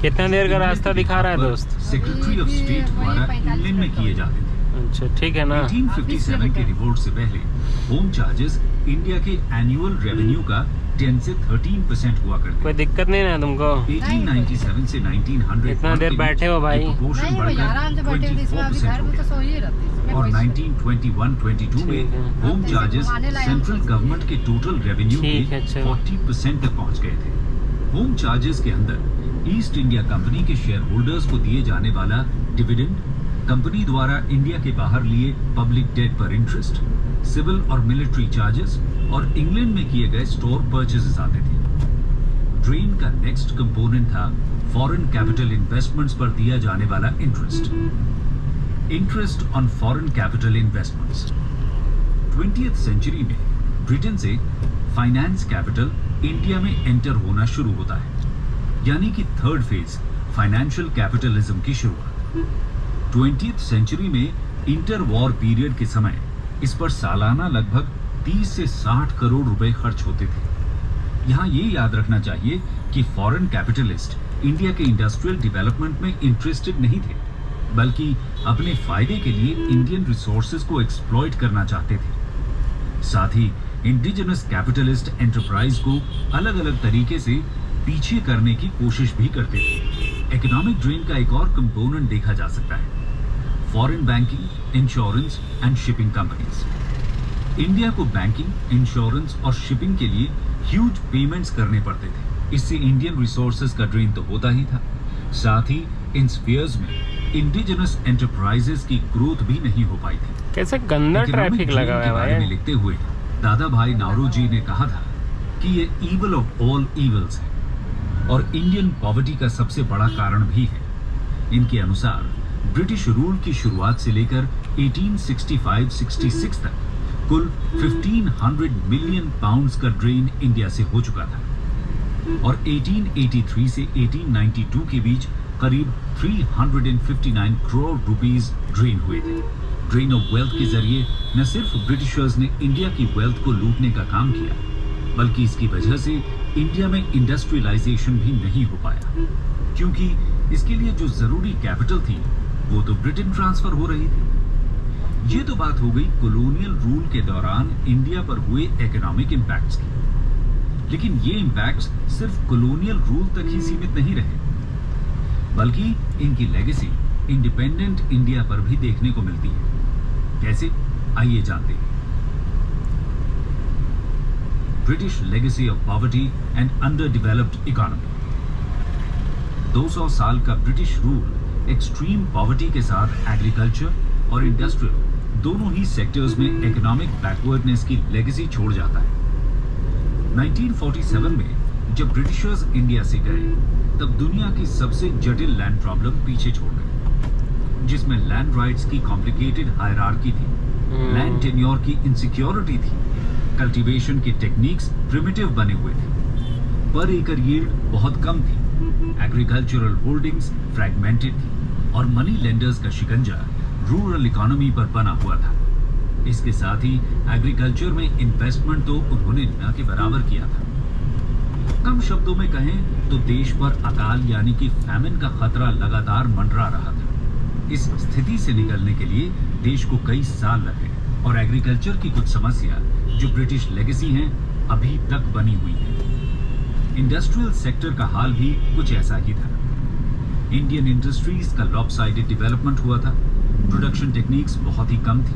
कितना देर का रास्ता दिखा रहा है दोस्त? सेक्रेटरी ऑफ स्टेट द्वारा इंग्लैंड में किए जाते थे। अच्छा ठीक है ना। 1857 के रिवोल्ट से पहले होम चार्जेस इंडिया के एनुअल रेवेन्यू का 10 से 13% हुआ करते। कोई दिक्कत नहीं ना तुमको? 1897 से 1900 इतना देर बैठे हो भाई? प्रोपोर्शन बढ़कर 24% हो गया और 1921-22 में होम चार्जेस सेंट्रल गवर्नमेंट के टोटल रेवेन्यू के 40% तक पहुंच गए थे। होम चार्जेस के अंदर ईस्ट इंडिया कंपनी के शेयर होल्डर्स को दिए जाने वाला डिविडेंड, कंपनी द्वारा इंडिया के बाहर लिए पब्लिक डेट पर इंटरेस्ट, सिविल और मिलिट्री चार्जेस और इंग्लैंड में किए गए स्टोर परचेजेस आते थे। ड्रेन का नेक्स्ट कंपोनेंट था फॉरेन कैपिटल इन्वेस्टमेंट्स पर दिया जाने वाला interest. Interest on foreign capital investments 20th century में ब्रिटेन से फाइनेंस कैपिटल इंडिया में एंटर होना शुरू होता है, यानी कि थर्ड फेज फाइनेंशियल कैपिटलिज्म की शुरुआत। 20th सेंचुरी में इंटर वॉर पीरियड के समय इस पर सालाना लगभग 30 से 60 करोड़ रुपए खर्च होते थे। यहाँ ये याद रखना चाहिए कि फॉरेन कैपिटलिस्ट इंडिया के इंडस्ट्रियल डेवलपमेंट में इंटरेस्टेड नहीं थे, बल्कि अपने फायदे के लिए इंडियन रिसोर्सेज को एक्सप्लॉइट करना चाहते थे। साथ ही इंडिजिनस कैपिटलिस्ट एंटरप्राइज को अलग अलग तरीके से पीछे करने की कोशिश भी करते थे। इकोनॉमिक ड्रेन का एक और कंपोनेंट देखा जा सकता है, foreign banking, insurance and shipping companies. India को बैंकिंग, इंश्योरेंस और शिपिंग के लिए ह्यूज पेमेंट्स करने पड़ते थे। इससे इंडियन रिसोर्सेज का ड्रेन तो होता ही था, साथ ही इन स्फीयर्स में इंडिजिनस एंटरप्राइजेस की ग्रोथ भी नहीं हो पाई थी। कैसे गंदा ट्रैफिक लगा हुआ है बारे में लिखते हुए दादा भाई नारोजी ने कहा था कि ये ईवल ऑफ ऑल ईवल्स है और इंडियन पॉवर्टी का सबसे बड़ा कारण भी है। इनके अनुसार ब्रिटिश रूल की शुरुआत से लेकर 1865-66 तक कुल 1500 मिलियन पाउंड्स का ड्रेन इंडिया से हो चुका था और 1883 से 1892 के बीच करीब 359 करोड़ रुपीस ड्रेन हुए थे। ड्रेन ऑफ वेल्थ के जरिए न सिर्फ ब्रिटिशर्स ने इंडिया की वेल्थ को लूटने का काम किया, बल्कि इसकी वजह से इंडिया में इंडस्ट्रियलाइजेशन भी नहीं हो पाया, क्योंकि इसके लिए जो जरूरी कैपिटल थी वो तो ब्रिटेन ट्रांसफर हो रही थी। ये तो बात हो गई कॉलोनियल रूल के दौरान इंडिया पर हुए इकोनॉमिक इंपैक्ट्स की, लेकिन ये इंपैक्ट्स सिर्फ कॉलोनियल रूल तक ही सीमित नहीं रहे, बल्कि इनकी लेगेसी इंडिपेंडेंट इंडिया पर भी देखने को मिलती है। कैसे, आइए जानते हैं। British legacy of poverty and under developed economy. 200 साल का ब्रिटिश रूल एक्सट्रीम पॉवर्टी के साथ एग्रीकल्चर और इंडस्ट्रियल दोनों ही सेक्टर्स में इकोनॉमिक बैकवर्डनेस की लेगेसी छोड़ जाता है। 1947 में जब ब्रिटिशर्स इंडिया से गए, तब दुनिया की सबसे जटिल लैंड प्रॉब्लम पीछे छोड़ गए, जिसमें लैंड राइट्स की कॉम्प्लिकेटेड हायरार्की थी, लैंड टेन्योर की इनसिक्योरिटी थी, कल्टीवेशन के टेक्निक्स प्रिमिटिव बने हुए थे, पर एकड़ यील्ड बहुत कम थी, एग्रीकल्चरल होल्डिंग्स फ्रैगमेंटेड थी और मनी लेंडर्स का शिकंजा रूरल इकोनॉमी पर बना हुआ था। इसके साथ ही एग्रीकल्चर में इन्वेस्टमेंट तो उन्होंने न के बराबर किया था। कम शब्दों में कहें तो देश पर अकाल यानी कि फैमिन का खतरा लगातार मंडरा रहा था। इस स्थिति से निकलने के लिए देश को कई साल लगे और एग्रीकल्चर की कुछ समस्या जो ब्रिटिश लेगेसी हैं अभी तक बनी हुई है। इंडस्ट्रियल सेक्टर का हाल भी कुछ ऐसा ही था। इंडियन इंडस्ट्रीज का लॉपसाइडेड डेवलपमेंट हुआ था, प्रोडक्शन टेक्निक्स बहुत ही कम थी।